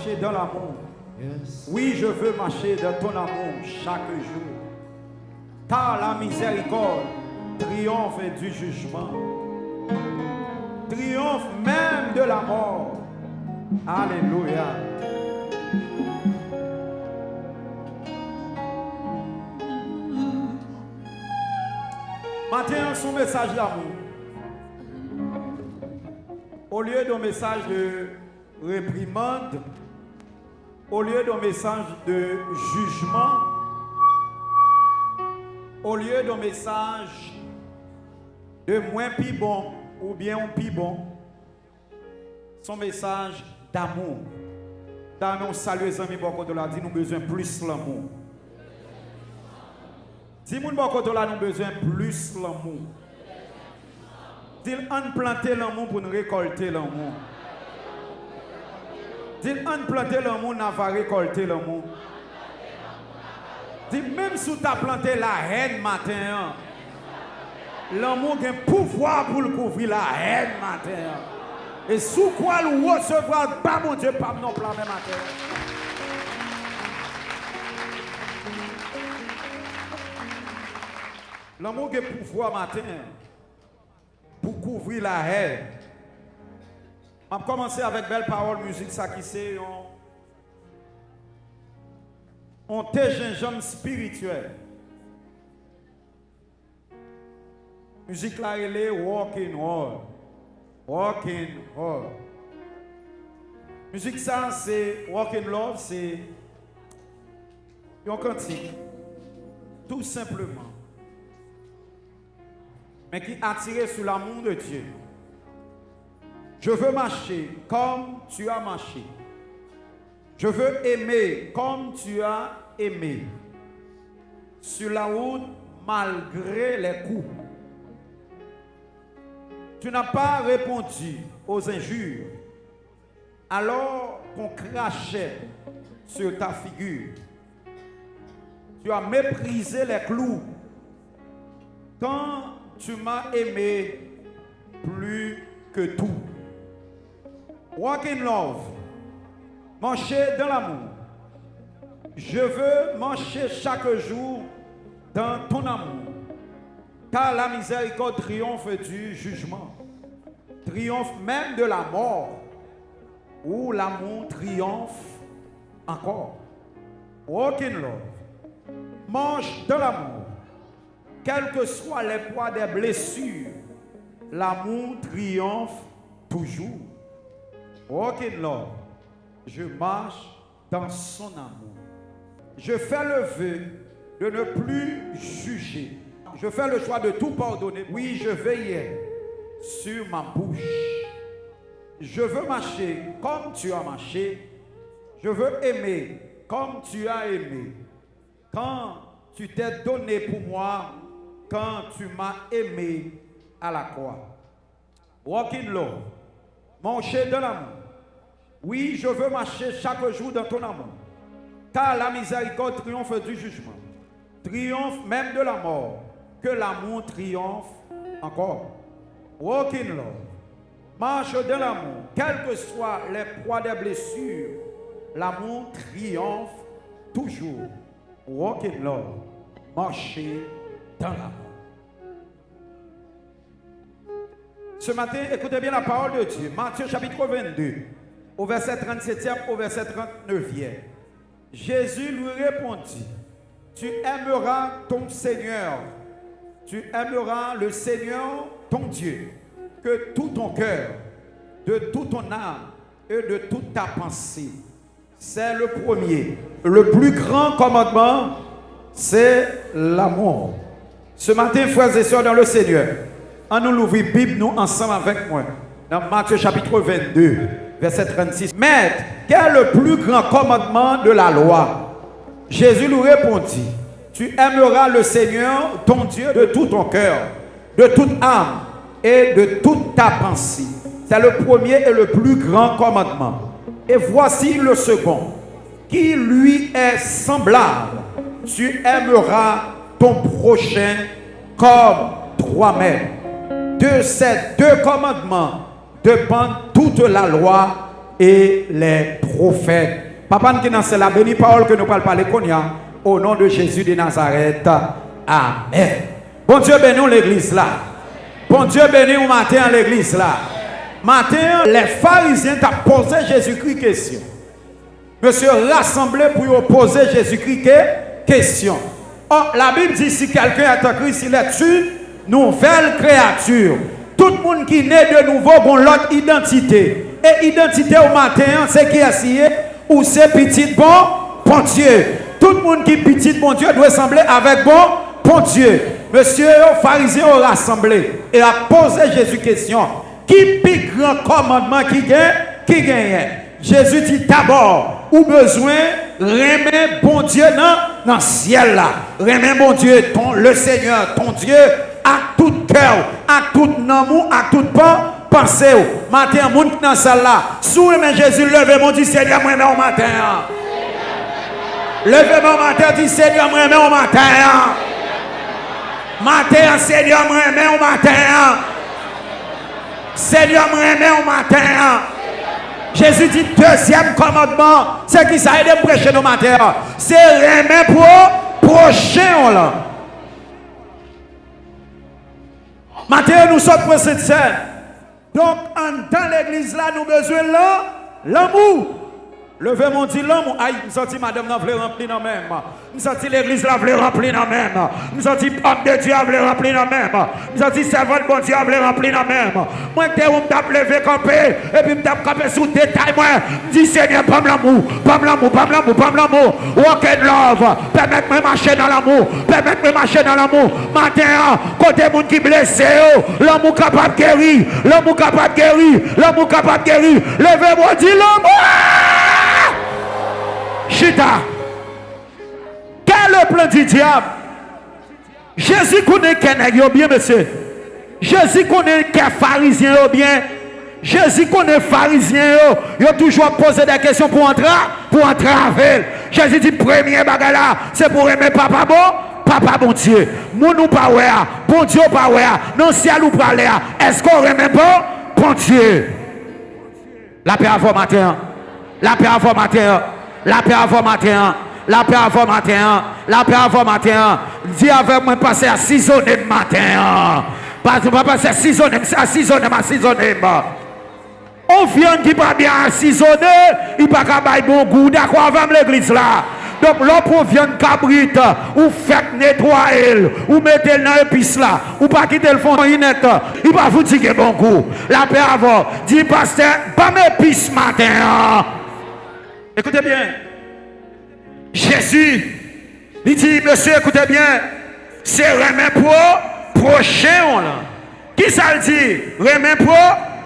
marcher dans l'amour. Oui, je veux marcher dans ton amour chaque jour. Car la miséricorde triomphe du jugement. Triomphe même de la mort. Alléluia. Matin, son message d'amour. Au lieu d'un message de réprimande, au lieu d'un message de jugement, au lieu d'un message de moins pis bon ou bien un pis bon, son message d'amour. Dans nos saluts, les amis, beaucoup de la dit, nous besoin plus l'amour. Si nous avons besoin plus l'amour. Dit on planter l'amour pour nous récolter l'amour. Dit on planter l'amour, on va récolter l'amour. Dit même si tu as planté la haine matin, l'amour a un pouvoir pour le couvrir la haine matin. Et sous quoi nous recevoir, pas mon Dieu, pas non plan matin. L'amour a un pouvoir matin pour couvrir la haine. On va commencer avec belle parole, musique, ça qui c'est on gingembre spirituel. Musique là, elle est walking hall. Walking hall. Musique ça, c'est walking love, c'est un cantique. Tout simplement. Mais qui attire sur l'amour de Dieu. Je veux marcher comme tu as marché. Je veux aimer comme tu as aimé. Sur la route, malgré les coups. Tu n'as pas répondu aux injures alors qu'on crachait sur ta figure. Tu as méprisé les clous quand tu m'as aimé plus que tout. Walk in love. Marcher dans l'amour. Je veux marcher chaque jour dans ton amour. Car la miséricorde triomphe du jugement. Triomphe même de la mort. Où l'amour triomphe encore. Walk in love. Marche dans l'amour. Quels que soient les poids des blessures, l'amour triomphe toujours. Walk in love. Je marche dans son amour. Je fais le vœu de ne plus juger. Je fais le choix de tout pardonner. Oui, je veillais sur ma bouche. Je veux marcher comme tu as marché. Je veux aimer comme tu as aimé. Quand tu t'es donné pour moi, quand tu m'as aimé à la croix. Walk in love. Marcher dans l'amour. Oui, je veux marcher chaque jour dans ton amour. Car la miséricorde triomphe du jugement. Triomphe même de la mort. Que l'amour triomphe encore. Walk in love. Marche dans l'amour. Quels que soient les poids des blessures, l'amour triomphe toujours. Walk in love. Marcher dans l'amour. Ce matin, écoutez bien la parole de Dieu. Matthieu chapitre 22, au verset 37e, au verset 39e. Jésus lui répondit, tu aimeras ton Seigneur, tu aimeras le Seigneur ton Dieu, que tout ton cœur, de toute ton âme et de toute ta pensée. C'est le premier. Le plus grand commandement, c'est l'amour. Ce matin, frères et sœurs dans le Seigneur, on nous l'ouvre Bible, nous ensemble avec moi, dans Matthieu chapitre 22, verset 36. Maître, quel est le plus grand commandement de la loi? Jésus lui répondit, tu aimeras le Seigneur, ton Dieu, de tout ton cœur, de toute âme et de toute ta pensée. C'est le premier et le plus grand commandement. Et voici le second, qui lui est semblable. Tu aimeras ton prochain comme toi-même. De ces deux commandements dépend toute la loi et les prophètes. Papa, nous sommes la bénie parole que nous parlons parler au nom de Jésus de Nazareth. Amen. Bon Dieu bénis l'église là. Bon Dieu bénis au matin l'église là. Matin, les pharisiens t'ont posé Jésus-Christ question. Monsieur rassemblé pour poser Jésus-Christ question. Oh, la Bible dit si quelqu'un est en Christ, il est une nouvelle créature. Tout le monde qui naît de nouveau a l'autre identité. Et identité au matin, c'est qui est assis ou c'est petit bon Dieu. Tout le monde qui est petit bon Dieu doit sembler avec bon Dieu. Monsieur pharisien a rassemblé et a posé Jésus question. Qui pique grand commandement qui gagne? Jésus dit d'abord, ou besoin remettre bon Dieu dans le ciel là. Remettre bon Dieu, le Seigneur, ton Dieu, à tout cœur, à tout amour, à tout pensée. Matin, moun dans la salle là. Sous remet Jésus, levez mon Dieu, Seigneur, moi au matin. Levez mon matin, dit Seigneur, moi au matin. Matin, Seigneur, moi au matin. Seigneur, moi au matin. Jésus dit deuxième commandement, c'est qui ça aide à prêcher nos matins. C'est remettre pour prochain là. Matin nous sommes pour cette scène. Donc dans l'église là nous avons besoin de l'amour. Levez mon dit l'amour. Aïe, nous senti madame n'a voulu remplir dans même. Nous senti l'église là voulu remplir dans même. Nous senti homme de Dieu voulu remplir dans même. Nous senti servant de bon Dieu voulu remplir dans même. Moi que on t'a levé camper et puis t'a camper sous détail moi. Dis Seigneur, pas l'amour, pas l'amour, pas l'amour, pas l'amour. Walk in love. Permettez-moi marcher dans l'amour. Permettez-moi marcher dans l'amour. Matin, côté monde qui blessé, l'amour capable guérir, l'amour capable guérir, l'amour capable guérir. Levez-moi dit l'amour. Chita. Quel est le plan du diable? Jésus connaît qu'un est bien, monsieur. Jésus connaît qu'un pharisien est bien. Jésus connaît pharisien. Il a toujours posé des questions pour entrer. Jésus dit premier bagage là, c'est pour aimer papa bon Dieu. Mon nous pas ouais, bon Dieu pas ouais. Non ciel ou pas là. Est-ce qu'on aime bon Dieu? La paix avant matin. La paix avant matin. La paix avant matin, la paix avant matin, la paix avant matin. Dis avec moi, passer à 6 heures du matin. Parce que pas passer à 6 heures, à 6 heures, à 6 heures. On vient qui pas bien assaisonné, il pas qu'à bailler bon goût, d'accord avec l'église là. Donc l'on vient cabrite, ou faites nettoyer, ou mettez dans l'épice là, ou pas quitter le fond net, il va vous dire que bon goût. La paix avant, dit pasteur, pas m'épice matin. Écoutez bien. Jésus, il dit, monsieur, écoutez bien, c'est remet pour prochain là. Qui ça le dit? Remet pour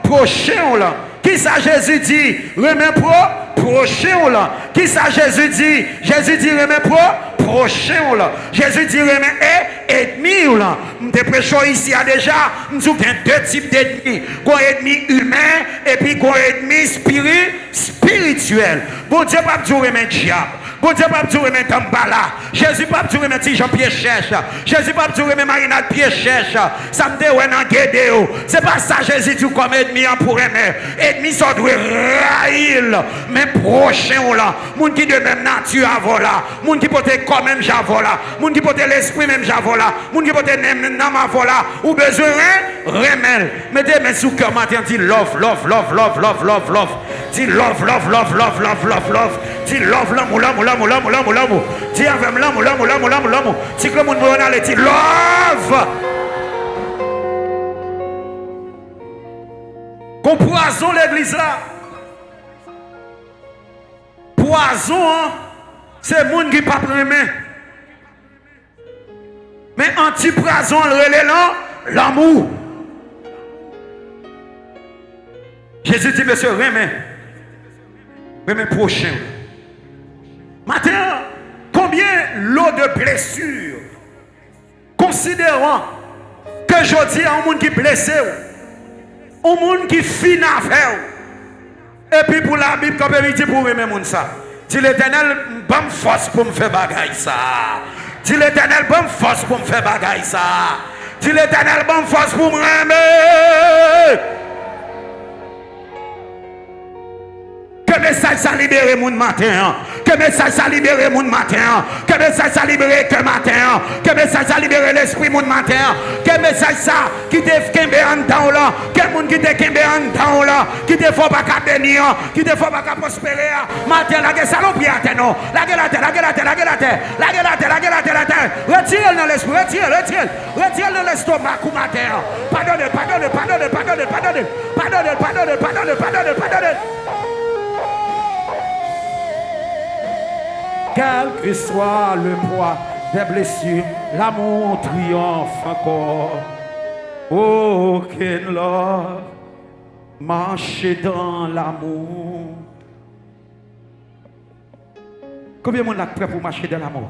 prochain là. Qui ça Jésus dit? Remet pour prochain là. Qui ça Jésus dit? Jésus dit remet pour prochain là. Jésus dit remet ennemi là. Nous te prêchons ici déjà, nous avons deux types d'ennemis. Un ennemi humain et puis un ennemi spirituel. Bon Dieu pas dire remet diable. Bon Dieu pas dire remet Tambala. Jésus pas dire remet Jean-Pierre cherche. Jésus pas dire remet Marinade Pierre cherche. Ça me dit ouais dans Gédéo. C'est pas ça Jésus dit comme ennemi pour aimer. Ennemi ça doit raïl mais prochain là. Moun qui de même nature avant là. Moun qui porte comme même j'avant là. Moun qui porte l'esprit même j'avant là. Moun qui porte même dans ma voix ou besoin remel. Mettez mes sous cœur matin dit love. Dis love. Dis love l'amour. Dis avec l'amour. Dis que le monde va aller dis love. Qu'on poison l'église là. Poison, c'est le monde qui pas prêt. Mais anti-poison, le l'amour. Jésus dit, monsieur, remets prochain. Maintenant, combien l'eau de blessure, considérant que je dis à un monde qui est blessé, un monde qui finit à faire, et puis pour la Bible, comme il dit pour remettre mon ça. Dis l'Éternel, bonne force pour me faire bagaille ça. Dis l'Éternel, bonne force pour me faire bagaille ça. Dis l'Éternel, bonne force pour me remettre. Que message ça libéré mon matin. Que message ça libéré mon matin. Que message ça libéré que matin. Que message ça libéré l'esprit mon matin. Que message ça qui te kembe en temps là. Que monde qui te kembe en temps là. Qui te faut pas qu'à bénir. Qui te faut pas qu'à prospérer. Matin la saloperie à terre non. La gueule à terre, la gueule à terre, la gueule à terre. La gueule à terre, la gueule à terre, la terre. Retire dans l'esprit, retire dans l'estomac ou matin. Pardonnez. Quel que soit le poids des blessures, l'amour triomphe encore. Oh, Ken Love, marchez dans l'amour. Combien de monde est prêt pour marcher dans l'amour?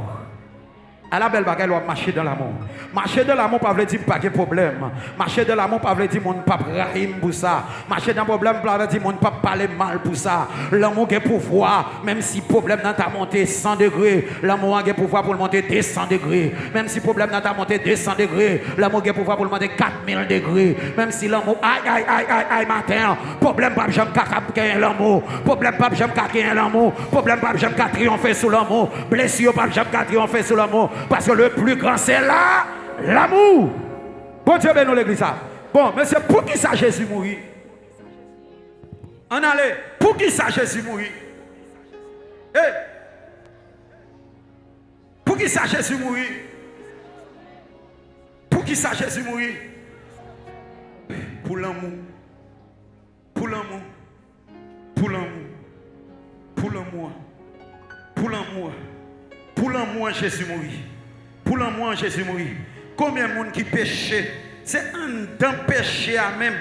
À la belle bagaille, on marcher dans l'amour. Marcher dans l'amour, pas veut dire pas de problème. Marcher dans l'amour, pas veut dire mon pas rahim pour ça. Marcher dans le problème, pas veut dire mon pas parler mal pour ça. L'amour a pouvoir, même si le problème n'a pas monté 100 degrés, l'amour a pouvoir pour le monter 200 degrés. Même si le problème n'a pas monté 200 degrés, l'amour a pouvoir pour le monter 4000 degrés. Même si l'amour, aïe, matin, problème pas j'aime qu'à l'amour. Problème pas j'aime qu'à l'amour. Problème pas j'aime qu'à triompher sous l'amour. Blessure pas j'aime qu'à triompher sous l'amour. Parce que le plus grand, c'est là, l'amour. Bon Dieu, bénis l'église. Bon, mais c'est pour qui ça Jésus mourit? On allait, pour qui ça Jésus mourit? Hey. Pour qui ça Jésus mourit? Pour qui ça Jésus mourit? Pour l'amour. Pour l'amour. Pour l'amour. Pour l'amour. Pour l'amour. Pour l'amour, Jésus mourit. Pour l'amour, Jésus mourit. Combien de monde qui péchait? C'est un d'un péché à même.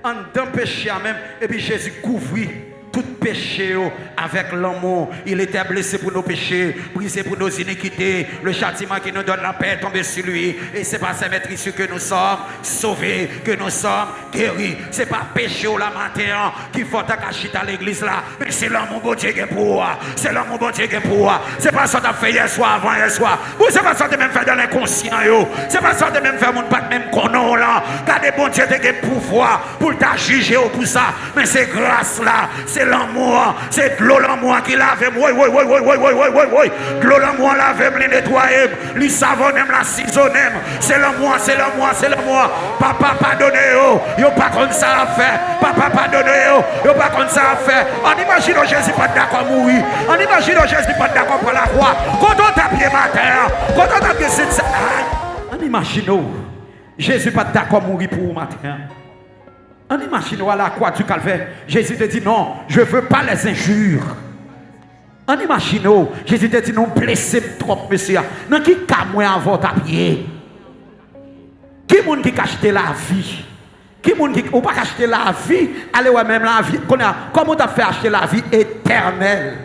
Un d'un péché à même. Et puis Jésus couvrit tout péché avec l'amour. Il était blessé pour nos péchés, brisé pour nos iniquités. Le châtiment qui nous donne la paix est tombé sur lui. Et c'est par sa maîtrise que nous sommes sauvés, que nous sommes guéris. C'est pas péché au la matin qu'il faut t'acacher à l'église là. Mais c'est l'amour bon Dieu qui est pour moi. C'est l'amour bon Dieu qui est pour moi. C'est pas ça que tu as fait hier soir, avant hier soir. Ou c'est pas ça que tu as même fait dans l'inconscient. C'est pas ça que tu as même fait mon pas même qu'on là. Gardez bon Dieu qui a pouvoir pour t'a juger pour ça. Mais c'est grâce là. C'est l'amour, c'est de l'eau l'amour qui lave, oui, de l'eau l'amour lave, les nettoyer, les savonner, la cisaonner, c'est l'amour, papa pardonnez, yo pas comme ça à faire, papa pardonnez, yo pas comme ça à faire, on imagine Jésus pas d'accord mourir, on imagine Jésus pas d'accord pour la croix, quand on tape les matins, quand on tape cette on imagine Jésus pas d'accord mourir pour vous matin. On imagine à la croix du calvaire, Jésus te dit non, je ne veux pas les injures. On imagine, Jésus te dit non, blessez trop, monsieur. Dans qui cas moi à votre pied? Qui monde qui acheté la vie? Qui monde qui ou pas acheter la vie? Allez ouais même la vie. Comment tu as fait acheter la vie éternelle?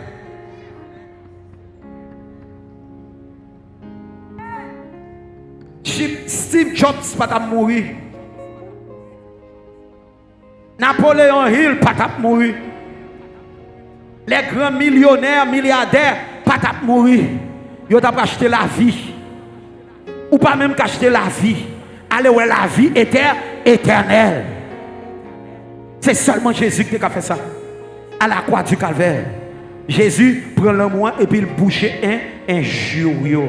Steve Jobs pas mourir. Napoléon Hill pas mourir. Les grands millionnaires, milliardaires pas mourir. Ils ont acheté la vie. Ou pas même qu'acheter la vie. Allez ouais la vie éternelle. C'est seulement Jésus qui a fait ça. À la croix du calvaire. Jésus prend l'amour et puis il bouche un jour.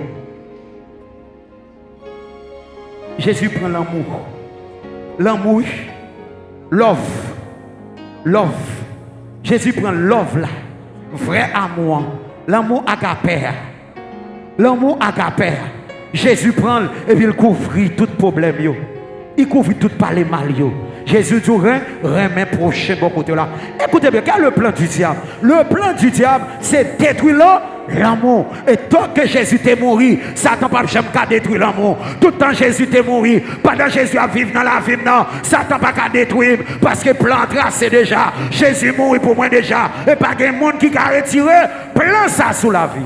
Jésus prend l'amour. L'amour. Love. Jésus prend love là. Vrai amour. L'amour agapé. L'amour agapé. Jésus prend et puis il couvre tout problème. Il couvre tout parler mal. Jésus dit remet prochain bon côté là. Écoutez bien, quel est le plan du diable? Le plan du diable, c'est détruire l'amour. Et tant que Jésus t'est mort, Satan pas jamais qu'à détruire l'amour. Tout le temps Jésus t'est mort, pendant Jésus a vivre dans la vie, non, Satan pas qu'à détruire parce que plan tracé déjà. Jésus mort pour moi déjà. Et pas de monde qui a retiré plan ça sous la vie.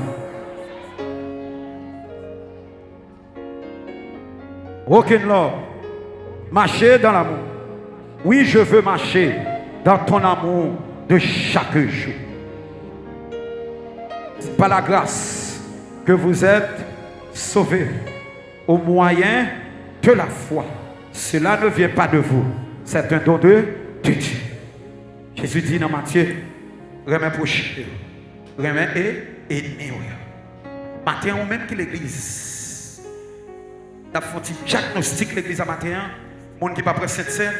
Aucun Lord, marcher dans l'amour. Oui, je veux marcher dans ton amour de chaque jour. C'est par la grâce que vous êtes sauvés au moyen de la foi. Cela ne vient pas de vous. C'est un don de Dieu. Jésus dit dans Matthieu Remet prochain. Remet et ennemi. Matin, ou même que l'église. T'as fait un diagnostic l'église à matin. Monde qui pas prêt cette scène.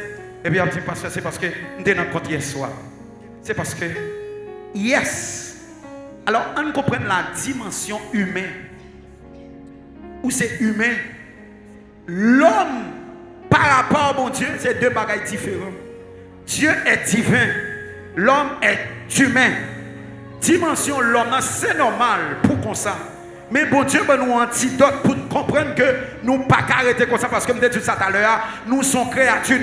Et puis, il dit, pasteur, c'est parce que nous sommes dans le compte hier soir. C'est parce que, yes. Alors, on comprend la dimension humaine. Où c'est humain. L'homme, par rapport à mon Dieu, c'est deux bagages différents. Dieu est divin. L'homme est humain. Dimension l'homme, c'est normal pour qu'on ça. Mais bon Dieu, nous un antidote pour comprendre que nous ne pouvons pas arrêter comme ça parce que je dit ça tout à l'heure, nous sommes créatures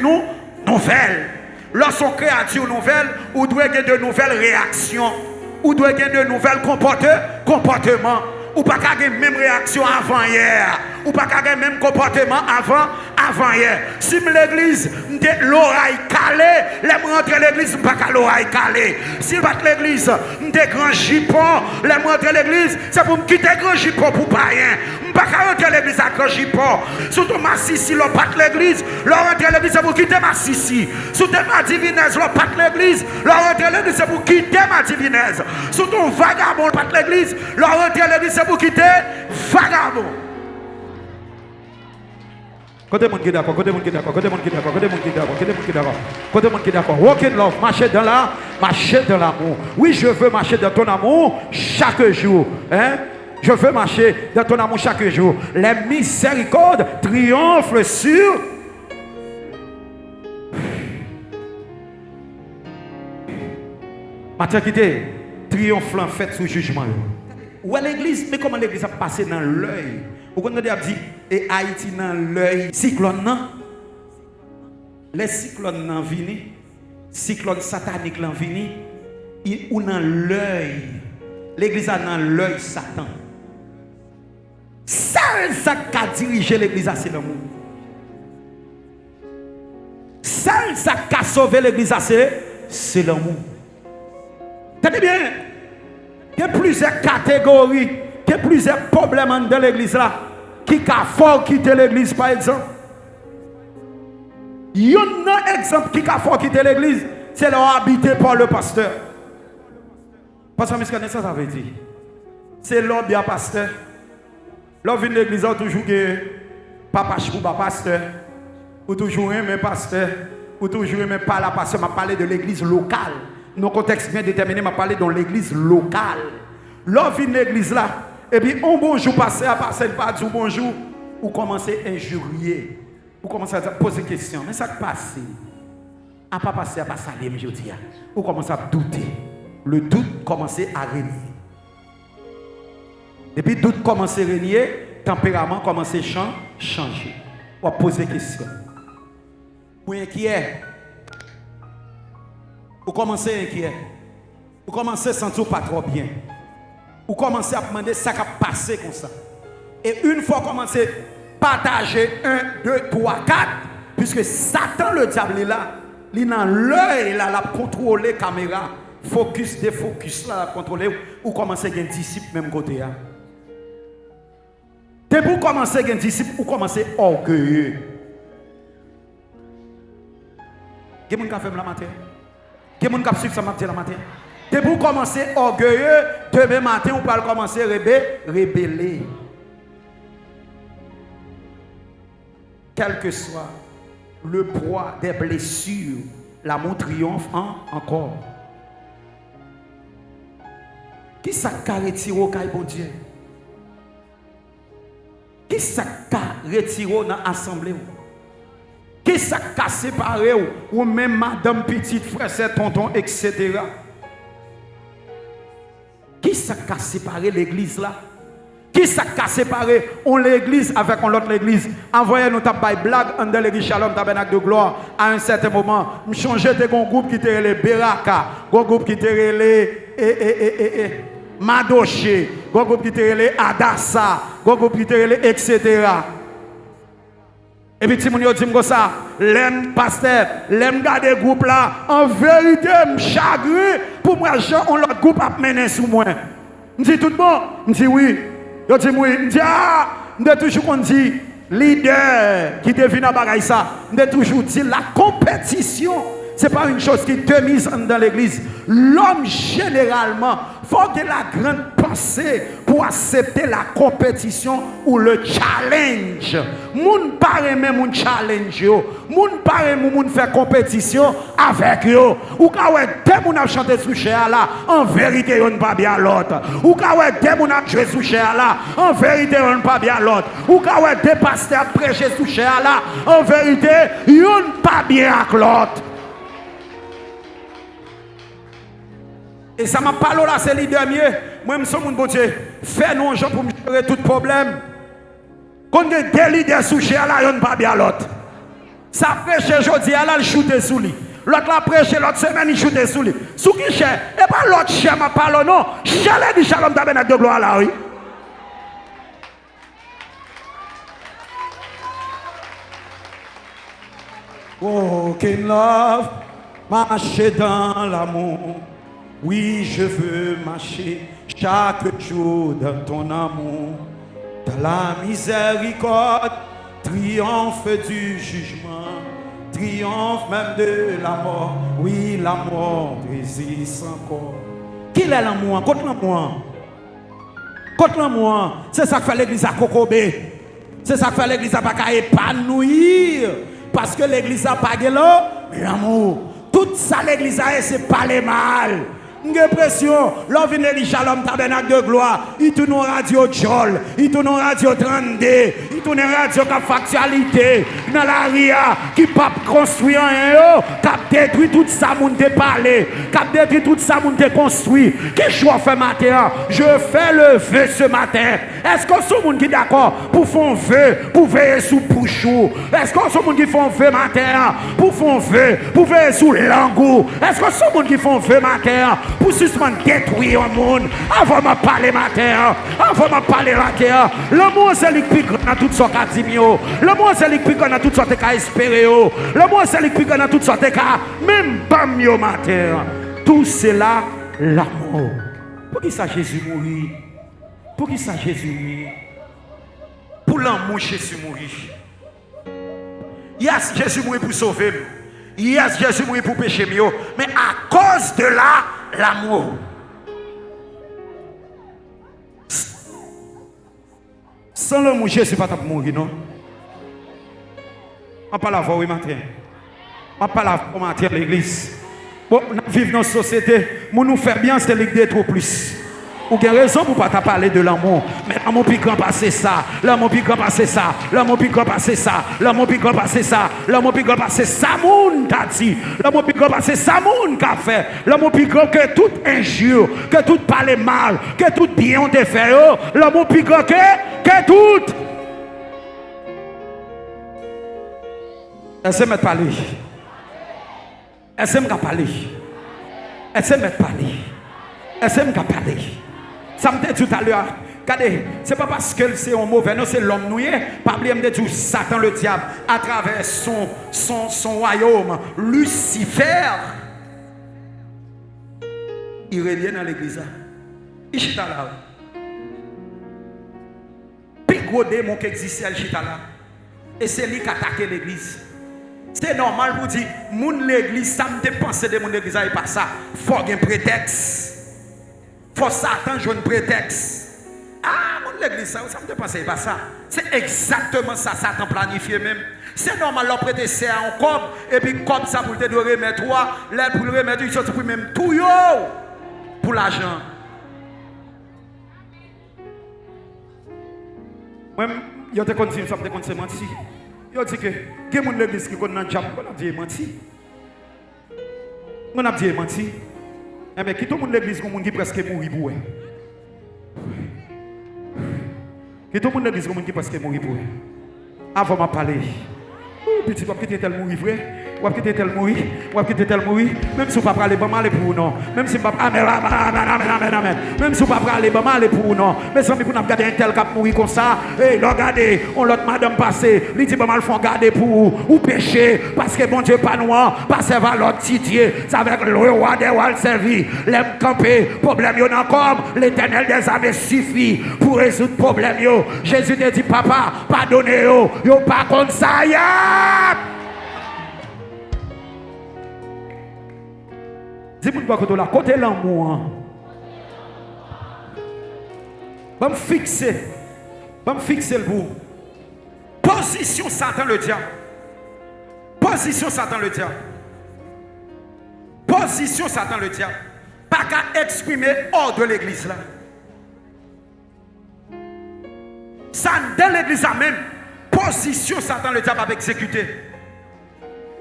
nouvelles. Lorsqu'on créature nouvelle, on doit avoir de nouvelles réactions, on doit avoir de nouvelles comportements. Ou pas qu'à la même réaction avant hier, ou pas qu'à le même comportement avant hier. Si l'église l'oreille calée, les rentrer l'église pas qu'à l'oreille calée. Si bat l'église des grand jipon, les rentrer l'église, c'est pour me quitter grand jipon pour pas rien. Pas qu'à rentrer l'église à grand jipon. Surtout ma sissi l'on bat l'église, l'on rentrer l'église c'est pour quitter ma sissi. Surtout ma divinesse l'on bat l'église, l'on rentrer l'église c'est pour quitter ma divinesse. Surtout vagabond l'on bat l'église, l'on rentrer l'église c'est pour quitter vagabond. Côté monde qui d'accord, côté monde qui d'accord, côté monde qui d'accord, côté monde qui d'accord, côté monde qui d'accord, côté monde qui d'accord. Walk in love, marcher dans l'amour. Oui, je veux marcher dans ton amour chaque jour. Hein? Je veux marcher dans ton amour chaque jour. Les miséricordes triomphent sur. Matin qui était triomphant fait sous jugement. Où est l'église? Mais comment l'église a passé dans l'œil? Vous connaissez dit et Haïti dans l'œil cyclone non? Les cyclones n'en viennent, cyclone satanique n'en viennent, ou dans l'œil. L'église a dans l'œil Satan. Seul ça qui a dirigé l'église c'est l'amour. Seul ça qui a sauvé l'église c'est l'amour. Tenez bien, il y a plusieurs catégories, il y a plusieurs problèmes dans l'église là. Qui a fort quitter l'église par exemple? Il y a un exemple qui a fort quitter l'église, c'est leur habité par le pasteur. Pasteur Miskane, ça veut dire. C'est l'homme bien pasteur. L'homme vient de l'église, on toujours que papa ou pas pasteur, ou toujours un pasteur, ou toujours un pas la pasteur. Je parle de l'église locale. Dans contexte bien déterminé, je parle de l'église locale. L'homme vient de l'église là. Et puis, un bonjour passé, à passer le pas du bonjour, ou commencez à injurier, ou commencez à poser des questions. Mais ça qui passe, à pas passer, à pas salir, je dis, ou commencez à douter. Le doute commence à régner. Et puis, doute commence à régner, tempérament commence à changer. Ou poser des questions. Ou inquiet. Ou commencez à inquiet. Ou commencez à sentir pas trop bien. Ou commencez à demander ça qui a passé comme ça. Et une fois commencé à partager 1, 2, 3, 4, puisque Satan le diable est là, il est dans l'œil, là, la contrôler la caméra, focus, défocus, là, la contrôler, ou commencer à être disciple même côté. Dès pour commencer à être disciple, ou commencer orgueilleux. Qui est-ce qui a fait la matin? Qui est-ce qui a suivi ça la matin? Dès pour commencer orgueilleux, demain matin, on peut commencer à rébeller. Quel que soit le poids des blessures, l'amour triomphe encore. Qui ça a retiré au caille bon Dieu? Qui ça a retiré dans l'assemblée? Qui ça a séparé ou même madame petite frère, tonton, etc. Qui ça a séparé l'église là? Qui ça a séparé on l'église avec l'autre l'église? Envoyez nous taper blague dans l'église Shalom Tabernacle de Gloire. À un certain moment, je changeais de groupe qui était les Beraka, un groupe qui était les Madoché, un groupe qui était les Adassa, un groupe qui était les etc. Et puis, si je dis ça, l'aime pasteur, l'aime garder le groupe là, en vérité, je suis chagrin pour moi, on l'autre groupe a mené sous moi. Je dis tout bon, je dis oui. Je dis oui, je dis ah, je toujours qu'on dit, leader qui devine à bagaille ça, je toujours dit la compétition, Ce n'est pas une chose qui te mise dans l'église. L'homme, généralement, faut de la grande pensée pour accepter la compétition ou le challenge. Moun pas aimer moun challenge yo. Moun pas aimer moun faire compétition avec yo. Ou ka ouais deux moun a chanter sous cher là, en vérité yon pas bien l'autre. Ou ka ouais deux moun a jouer sous cher là, en vérité yon pas bien l'autre. Ou ka ouais deux pasteurs prêcher sous cher là, en vérité yon pas bien avec l'autre. Et ça m'a parlé là, c'est l'idée mieux. Moi, je suis mon bon Dieu. Fais-nous un jour pour me gérer tout problème. Quand on a des leaders sous chez là, il n'y a pas bien l'autre. Ça prêche aujourd'hui, là, il chute sous lui. L'autre la prêche, l'autre semaine, il chute sous lui. Sous qui cher? Et pas l'autre cher m'a parlé, non. Chalet du shalom tabernacle de gloire là, oui. Walk in love, marcher dans l'amour. Oui, je veux marcher chaque jour dans ton amour, dans la miséricorde, triomphe du jugement, triomphe même de la mort. Oui, la mort résiste encore. Qui est l'amour? Contre l'amour. Contre l'amour. C'est ça que fait l'église à Kokobé. C'est ça que fait l'église à pas épanouir. Parce que l'église a pas l'amour. Tout ça l'église a, c'est pas les mal. J'ai l'impression, l'homme vient de Shalom Tabernacle de gloire, il tourne en radio Jol, il tourne en radio 32, il tourne en radio qui a factualité, dans la RIA, qui pas construit rien, qui a détruit tout ça, moun te parlé, qui a détruit tout ça, moun te construit. Qui choix fait matin? Je fais le vœu ce matin. Est-ce que ce monde qui est d'accord pour faire un vœu, pour veiller sous Pouchou? Est-ce que ce monde qui fait un vœu matin, pour faire un vœu, pour veiller sous Langou? Est-ce que ce monde qui fait un vœu matin, pour suspendre détruire un monde? Avant de parler matin, avant de parler matin, l'amour c'est lui qui dans toutes sortes de dimio, l'amour c'est lui qui dans toutes sortes de cas espérés, l'amour c'est lui qui dans toutes sortes de cas, même bam yo matin. Tout cela, l'amour. Pour qui ça Jésus mourit? Pour qui ça Jésus mourit? Pour l'amour Jésus mourit. Yes, Jésus mourit pour sauver. Yes, Jésus mourit pour pécher mieux. Mais à cause de l'amour. Sans l'amour, Jésus ne va pas mourir, non? On ne parle pas la matin. On ne parle pas matin l'église. Bon, nous vivons dans une société, nous faire bien, c'est l'idée trop plus. Ou avez raison pour ne pas parler de l'amour. Mais l'amour plus grand passer ça. L'amour plus grand passer ça. L'amour plus grand passer ça. L'amour plus grand passer ça. L'amour plus grand passer ça. Moun t'a dit. L'amour plus grand passer ça. Moun qu'a fait. L'amour plus grand que toute injure, que tout parler mal, que tout bien on te fait. L'amour plus grand que tout. Est-ce que je parler? Est-ce que je parler? Est-ce que je parler? Est-ce que je parler? Ça me dit tout à l'heure, regardez, ce n'est pas parce que c'est un mauvais, non, c'est l'homme noué. Pas oublier de dire Satan le diable, à travers son royaume, Lucifer, il revient dans l'église. Il chita là. Puis gros démon qui existe, il chita là. Et c'est lui qui a attaqué l'église. C'est normal pour dire, mon l'église, ça me dépense de mon église, il pas ça. Il faut un prétexte. Faut Satan jouer un prétexte. Ah, mon l'église, ça me dépense pas ça. C'est exactement ça, Satan planifié même. C'est normal, l'on prête ça en cob, et puis comme ça pour te remettre toi, là pour le remettre, il sortit pour même tout yo pour l'argent. Même, il y a des conditions, ça me déconseille mentir. Il dit que, il y a des l'église qui connaît un diable, on a dit mentir. On a dit mentir. Mais qui tout le monde l'église comme qui presque mourir pour qui tout le monde l'église comme qui presque mourir pour avant de parler petit papa qui était tel mourir vrai ou qui était tel mourir ou qui était tel mourir même si on pas parler pas mal pour non même si pas amen amen même si on pas parler pas mal pour non mais si on pour regarder un tel cap mourir comme ça et regardez on l'autre madame passer lui dit pas mal font garder pour ou pécher parce que bon Dieu pas noir pas servir l'autre titier ça avec le roi des rois servi l'aime camper problème yo encore l'Éternel des armées suffit pour résoudre problème yo Jésus te dit papa pardonnez yo pas comme ça ya. Dis-moi côté là, côté l'amour. Va me fixer le bout. Position Satan le diable. Position Satan le diable. Position Satan le diable. Pas qu'à exprimer hors de l'église là. Ça dans l'église là même. Position Satan le diable va exécuter.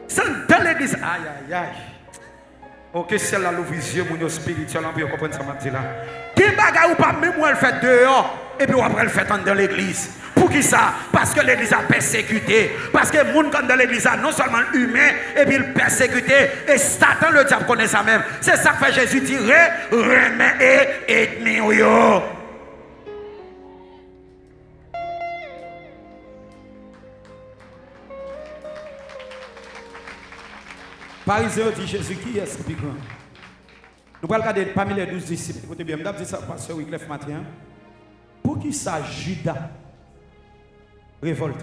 Ça dans l'église. Aïe aïe aïe. Ok, c'est là l'ouvrier, mon spirituel, on peut comprendre ça m'a dit là. Qui bagaille ou pas même moi le fait dehors et puis après le fait dans l'église. Pour qui ça? Parce que l'église a persécuté. Parce que les gens dans l'église a non seulement humain et puis il persécuté. Et Satan le diable connaît ça même. C'est ça que fait Jésus dire remets et ennemi. Parisien dit Jésus qui est ce plus grand? Nous allons regarder parmi les 12 disciples. Écoutez bien, je vais dire ça pasteur Wycliffe matin. Pour qui ça Judas révolte?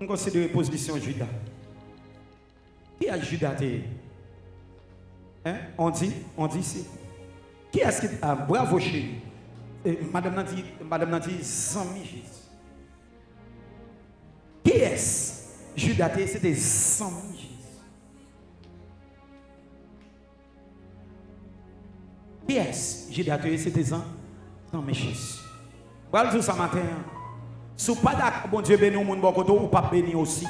On considère la position Judas. Qui a Judas? Hein? On dit ici. Qui est-ce qui a bravo chez lui? Madame Nandi, Zami Jésus. Qui est-ce? Judas, c'était Zami Jésus. Qui est-ce? Judas, c'était Zami Jésus. Voilà tout ça matin. Si vous n'êtes pas d'accord, bon Dieu béni au monde, ou pas béni aussi.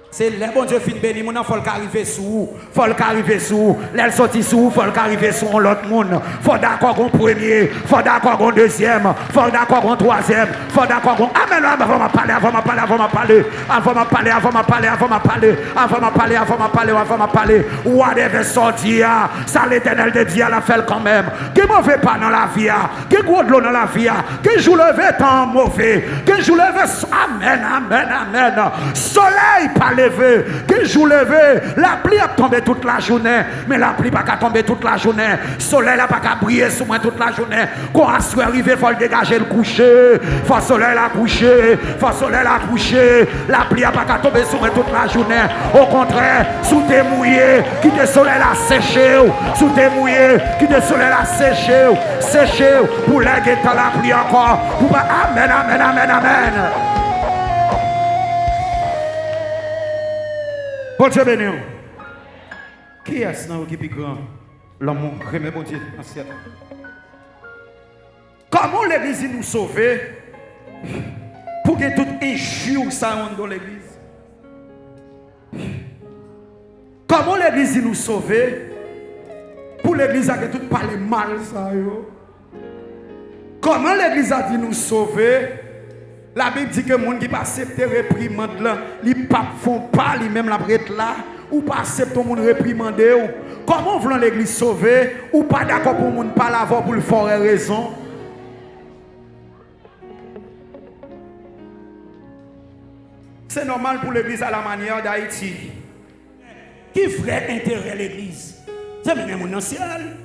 C'est le bon Dieu fin béni, il faut qu'arriver sous, faut qu'arriver sous, l'aile sorti sous, faut qu'arriver sous l'autre monde. Faut d'accord qu'on premier, faut d'accord qu'on deuxième, faut d'accord qu'on troisième, faut d'accord qu'on. Amen, avant de parler, avant de parler, avant de parler, avant de parler, avant de parler, avant de parler, avant de parler, avant de parler, avant de parler. Whatever sorti, ça l'Éternel de Dieu l'a fait quand même. Qui mauvais pas dans la vie, qui gros de l'eau dans la vie, qui joue levé tant mauvais, qui joue levé. Amen, amen, amen. Soleil pas levé, que jour levé, la pluie a tombé toute la journée, mais la pluie pas qu'à tomber toute la journée, soleil n'a pas qu'à briller sur moi toute la journée, quand on soit arrivé, il faut le dégager le coucher, faut soleil la coucher, faut soleil la coucher, la pluie n'a pas qu'à tomber sur moi toute la journée, au contraire, sous tes mouillé, qui te soleil la séché, sous tes mouillé, qui te soleil la séché, pour léguer dans la pluie encore, pour amen, amen, amen, amen. Bon Dieu béni. Qui est-ce qui est plus grand? L'amour. Remet bon Dieu dans le ciel. Comment l'église nous sauver pour que tout injure ça dans l'église? Comment l'église nous sauver pour l'église a tout parler mal ça yo? Comment l'église a dit nous sauver? La Bible dit que les gens qui ne pas accepter réprimande là, ils ne font pas lui-même la prête là, ou pas accepter les gens réprimander. Comment voulons l'église sauver, ou pas d'accord pour les gens pas l'avoir pour le faire raison? C'est normal pour l'église à la manière d'Haïti. Qui ferait intérêt l'église? C'est même mon ciel.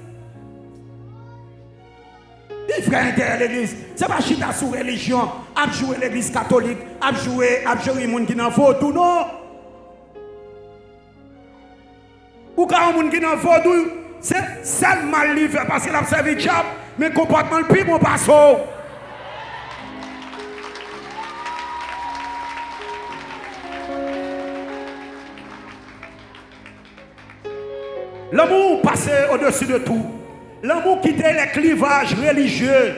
Il ferait intérêt l'église. Ce n'est pas chita sous religion, à jouer l'église catholique, à jouer les gens qui n'en font tout, non. Ou quand les gens qui n'en font tout, c'est mal livré parce qu'il a servi le diable, mais le comportement le plus bon passe. L'amour passe au-dessus de tout. L'amour quitte les clivages religieux.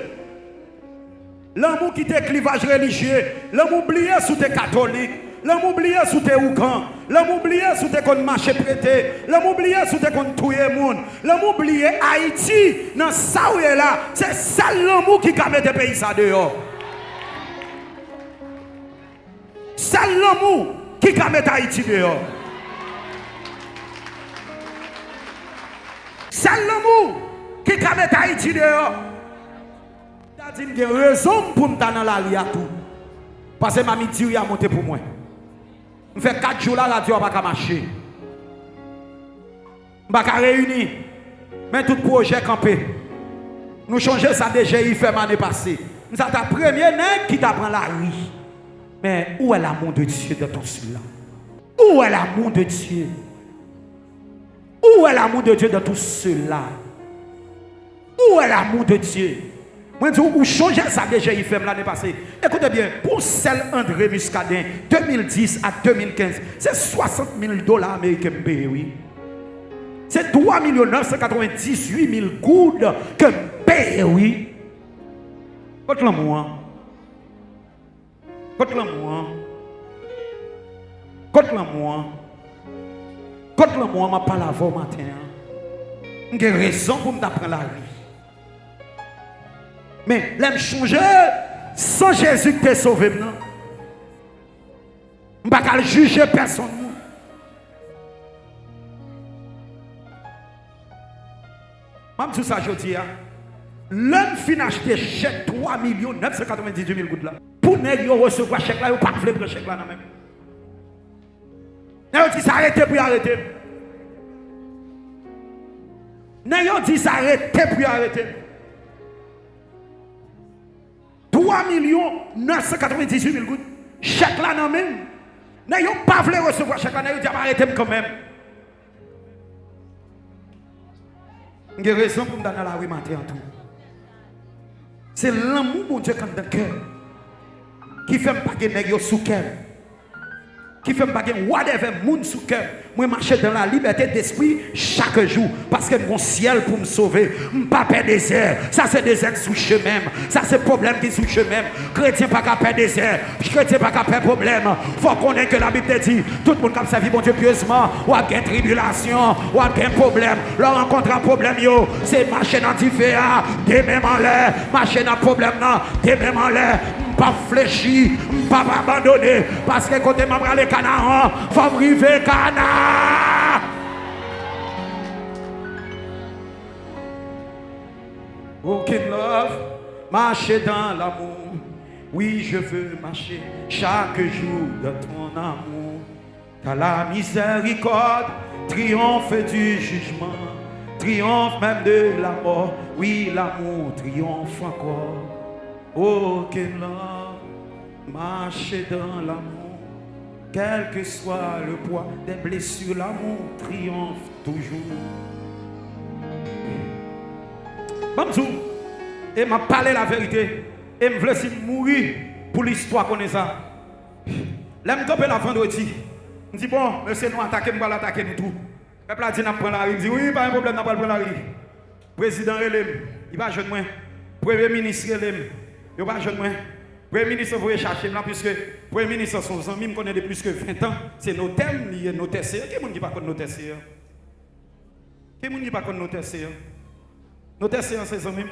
L'amour quitte les clivages religieux. L'amour oublié sous tes catholiques. L'amour oublié sous tes oukans. L'amour oublié sous tes comptes marché prêté. L'amour oublié sous tes comptes tout le monde. L'amour oublié Haïti. Dans ça où est là. C'est ça l'amour qui a mis tes pays ça dehors. C'est l'amour qui a mis Haïti dehors. C'est l'amour qui a mis Haïti dehors. Il y a une raison pour me dans la rue à tout. Parce que ma midi a monté pour moi. Je fais 4 jours là, la radio n'a pas marcher. Je ne vais pas réunir. Mais tout projet campé. Nous changeons ça déjà, il fait l'année passée. Nous avons ta première nègre qui t'apprend la rue. Mais où est l'amour de Dieu dans ton silence? Où est l'amour de Dieu? Où est l'amour de Dieu dans tout cela? Où est l'amour de Dieu? Moi, je dis, où changer ça déjà, il fait l'année passée. Écoutez bien, pour celle André Muscadin, 2010 à 2015, c'est 60 000 dollars américains payés, oui. C'est 3 998 000 goudes que je paye, oui. Côte l'amour. Côte l'amour. Côte l'amour. Côte l'amour, je parle avant matin. J'ai raison pour me prendre la rue. Mais l'aime changer sans Jésus qui t'a sauvé. Je ne vais pas juger personne. Même tout ça, je dis, l'homme fin acheter chèque 3 998 000 gouttes là. Pour ne recevoir chèque là, il ne pas prendre chèque là même. Il dit s'arrêter pour arrêter. Il dit s'arrêter pour arrêter. 3 998 000 gouttes. Chèque là non même. Il n'a pas voulu recevoir chèque là, il dit arrêter quand même. J'ai raison pour me donner la rue matin en tout. C'est l'amour mon Dieu comme dans le cœur qui fait me paguer nèg sous cœur. Qui fait me paguer whatever moun sous cœur. Moi marcher dans la liberté d'esprit chaque jour parce que mon ciel pour me sauver. Pas perdre des airs. Ça c'est des airs sous chemin. Ça c'est problème qui sous chemin. Chrétien pas qu'à perdre des airs. Chrétien pas qu'à perdre problème. Faut connaître que la Bible dit tout le monde comme sa vie bon Dieu pieusement ou a gain tribulation ou a gain problème. Leur rencontre un problème yo, c'est marcher dans différent, des mêmes en l'air, marcher dans problème non, des mêmes en l'air. Pas fléchi, pas abandonné parce que côté membre les canards, faut arriver canard. Aucune love, marcher dans l'amour. Oui, je veux marcher chaque jour dans ton amour. Car la miséricorde triomphe du jugement, triomphe même de la mort. Oui, l'amour triomphe encore. Aucune love, marcher dans l'amour. Quel que soit le poids des blessures, l'amour triomphe toujours. Bonjour. Et m'a parlé la vérité. Et me voulait mourir pour l'histoire qu'on est ça. Là, je me la vendredi. Je dis bon, monsieur, nous attaquer, nous allons attaquer nous tout. Le peuple a dit, nous prenons la rue. Il dit oui, pas un problème, nous allons prendre la rue. Président Relem, il va jeune moi. Premier ministre Relem, il va jeune moi. Premier ministre, vous chercher là, puisque Premier ministre, son ami, me connaît depuis plus que 20 ans. C'est nos thèmes, liés nos TCA. Qui est-ce qui ne pas nos TCA? Qui est-ce qui ne pas nos TCA? Nos TCA, c'est amis.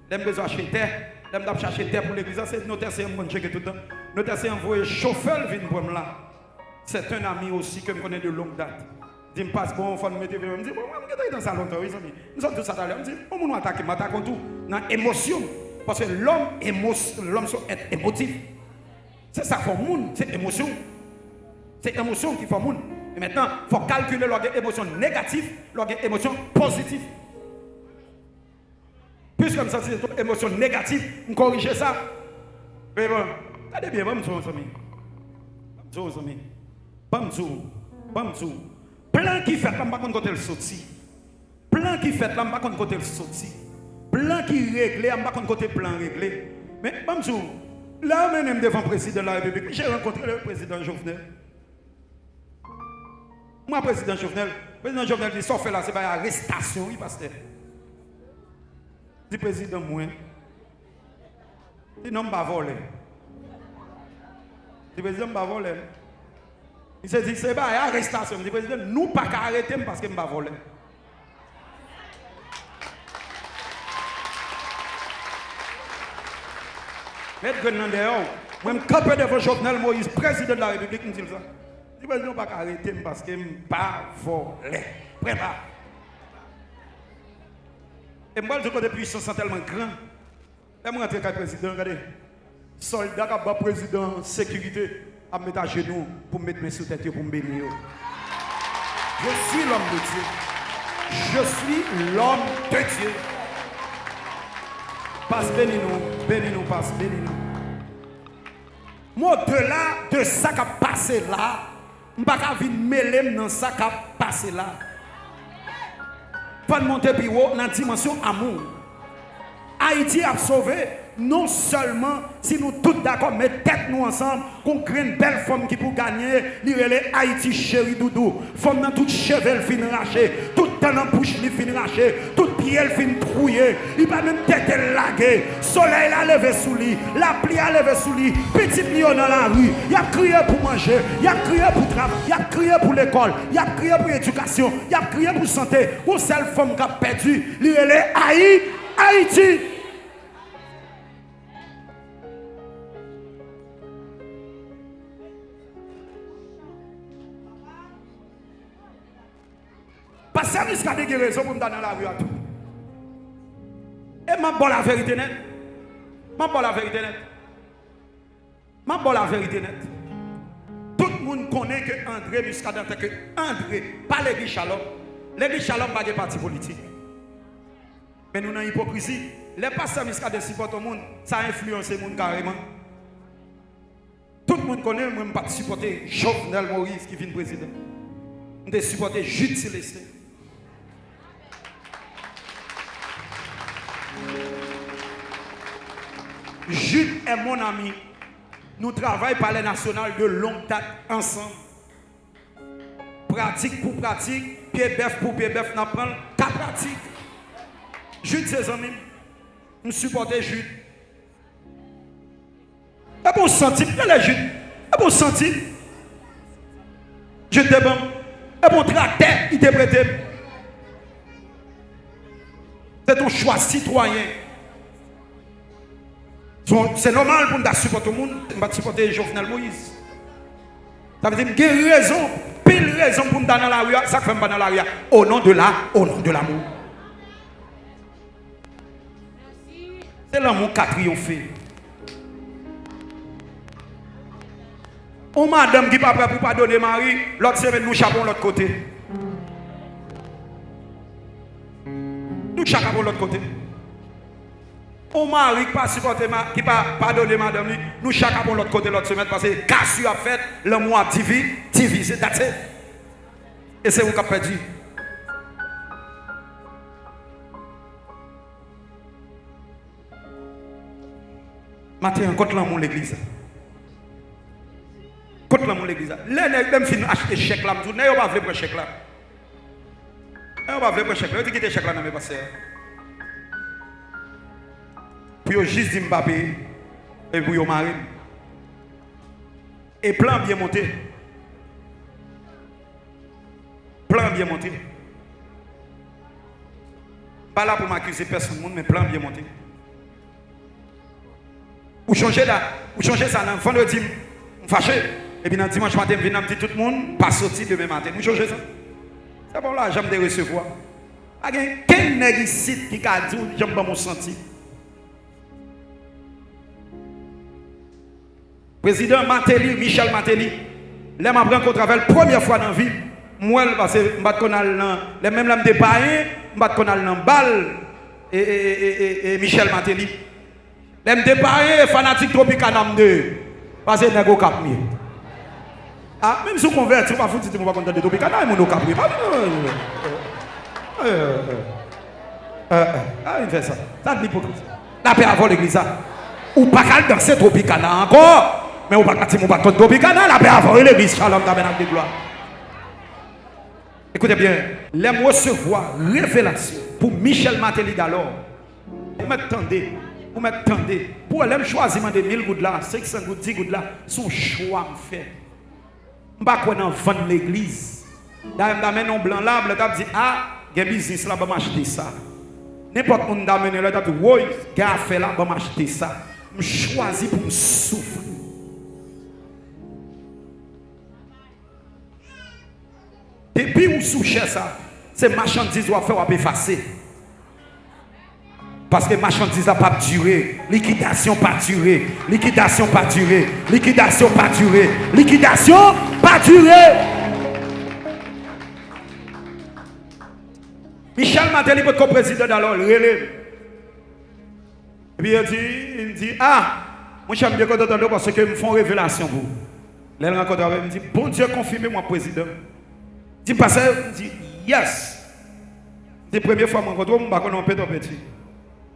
L'aime besoin acheter terre. L'aime d'aller chercher terre pour l'église. C'est nos TCA, on checker tout le temps. Nos TCA, envoyé chauffeur, vient pour moi là. C'est un ami aussi que je connais de longue date. Il me passe bon, il faut me mettre. Il me dit, bon, je suis dans ça longtemps, oui, amis. Nous sommes tous ça d'ailleurs. Il me dit, on nous attaque, on attaque tout. Dans l'émotion. Parce que l'homme est émotif. C'est ça pour le monde, c'est émotion. C'est émotion qui fait le monde. Et maintenant, il faut calculer l'émotion négative, l'émotion positive. Plus comme ça, c'est une émotion négative, on corrige ça. Mais bon, regardez bien, bon, plan qui fait là, je ne sais pas côté le sorti. Plan qui fait là, je ne sais pas côté le sorti. Plan qui réglé, je ne sais pas côté plan réglé. Mais bonjour, là, même devant le président de la République, j'ai rencontré le président Jovenel. Moi, président Jovenel dit, sauf là, c'est pas l'arrestation, oui, pasteur. Dit président, moi. Dit non, je ne vais pas voler. Dit président, je ne vais pas voler. Il s'est dit, c'est pas l'arrestation. Dit président, nous ne pouvons pas arrêter parce que je ne vais pas voler. Mettre Grenade dehors. Même camper devant Jovenel Moïse, président de la République, me dit ça. Dit président, je ne vais pas arrêter parce que je ne vais pas voler. Prépare. Et moi, je connais puissance tellement grand. Et moi, je suis président, regardez. Soldat qui a président sécurité à mettre à genoux pour mettre mes sous-têtes pour me bénir. Je suis l'homme de Dieu. Je suis l'homme de Dieu. Passe, bénis-nous, passe, bénis-nous. Moi, au-delà de ça qui a passé là, je ne vais pas venir mêler dans ça qui a passé là. pas de monter plus haut dans la dimension amour. Haïti a sauvé non seulement si nous tous d'accord mettons tête nous ensemble qu'on crée une belle femme qui pour gagner les Haïti chéri doudou femme dans toute cheveux fin raché tout temps dans bouche li fin raché tout pied elle fin trouillé il pas même tête lagué soleil a levé sous lui la pluie a levé sous lui petit lion dans la rue il a crié pour manger il a crié pour travail il a crié pour l'école il a crié pour l'éducation il a crié pour santé une seule femme qui a perdu li Haïti. Parce que jusqu'à des raisons pour me donner la rue à tout. Et ma bonne la vérité nette. Ma bonne la vérité nette. Ma bonne la vérité nette. Tout le monde connaît que André Muscadet, que André, pas l'église Shalom. L'église Shalom pas de parti politique. Mais nous avons une hypocrisie. Les pasteurs Muscadet supportent le monde, ça influence le monde carrément. Tout le monde connaît, moi je ne pas supporter Jovenel Moïse qui vient président. Je supporter Jude Célestin. Jude est mon ami. Nous travaillons par les nationales de longue date ensemble. Pratique pour pratique, pied bœuf pour pied bœuf, nous prenons 4 pratiques. Jude, ses amis, nous supportons Jude. Et bon senti, il est Jude. Et bon senti. Jude de bon. Et bon tracteur, il te prêté. C'est ton choix citoyen. C'est normal pour nous supporter tout le monde. Je vais supporter Jovenel Moïse. Ça veut dire qu'il y a raison, pile raison pour nous donner dans la rue. Ça fait dans la rue. Au nom de l'amour. C'est l'amour qui a triomphé. On madame qui n'est pas prête pour pardonner Marie, l'autre semaine nous chapons l'autre côté. Nous chapons l'autre côté. On mari qui pas supporter qui pas pardonner madame, nous chapons l'autre côté l'autre semaine parce que Cassu a fait l'amour a TV, c'est ça. Et c'est vous qui avez perdu. Matin, contre l'amour l'église. Contre l'amour l'église. Les nègres fin acheter chèque là, vous n'avez pas voulu prendre chèque là. Vous n'avez pas voulu prendre chèque là, vous quittez chèque là dans mes passés. Puis vous juste dit Mbappé et puis vous mariez. Et plan bien monté. Plan bien monté. Pas là pour m'accuser personne, mais plan bien monté. Vous changez là, vous changez ça dans vendredi, vous fâchez. Et puis dans dimanche matin, vous venez tout le monde, pas sorti demain matin. Vous changez ça. C'est bon là, j'aime de recevoir. Quel nègre ici qui a dit, j'aime pas mon senti. Président Matéli, Michel Matéli, là m'a rencontré avec la première fois dans la vie. Moi, parce que je suis les mêmes lames de païens, je suis dans balle et Michel Matéli. Les mêmes de païens, fanatiques tropicales dans deux. Parce que je suis cap mieux. Ah, même si vous convertissez, vous ne pouvez pas content de tropicales, je suis cap mieux. Il fait ça. Ça c'est l'hypocrisie. La paix avant l'église. Ou pas qu'à danser tropicana encore. Mais on va pas dire que tropicana, la paix avant l'église. Shalom, tabernacle de gloire. Écoutez bien, les recevoir révélation pour Michel Matéli d'alors. Vous m'attendez, vous m'attendez. Pour les choisir de 1000 gouttes là, 500 gouttes, 10 gouttes là, son choix me fait. Je ne vais pas vendre l'église. Dans un nom blanc là, je dis, ah, il y a un business là, je vais m'acheter ça. N'importe qui qui amène là, je dis, oui, il y a fait là, je vais m'acheter ça. Je choisis pour me souffrir. Depuis où souchez ça, c'est marchandises doit faire ou effacer. Parce que marchandises n'a pas duré, liquidation pas duré, liquidation pas duré, liquidation pas duré, liquidation pas duré. Michel Matéli, votre président d'alors, le relève. Et puis il me dit, ah, moi j'aime bien quand on parce que me font révélation pour vous. Là, il rencontre avec, il me dit, bon Dieu, confirmez-moi président. Il dit, pasteur, il dit, yes. C'est la première fois que je rencontre, je ne suis pas petit.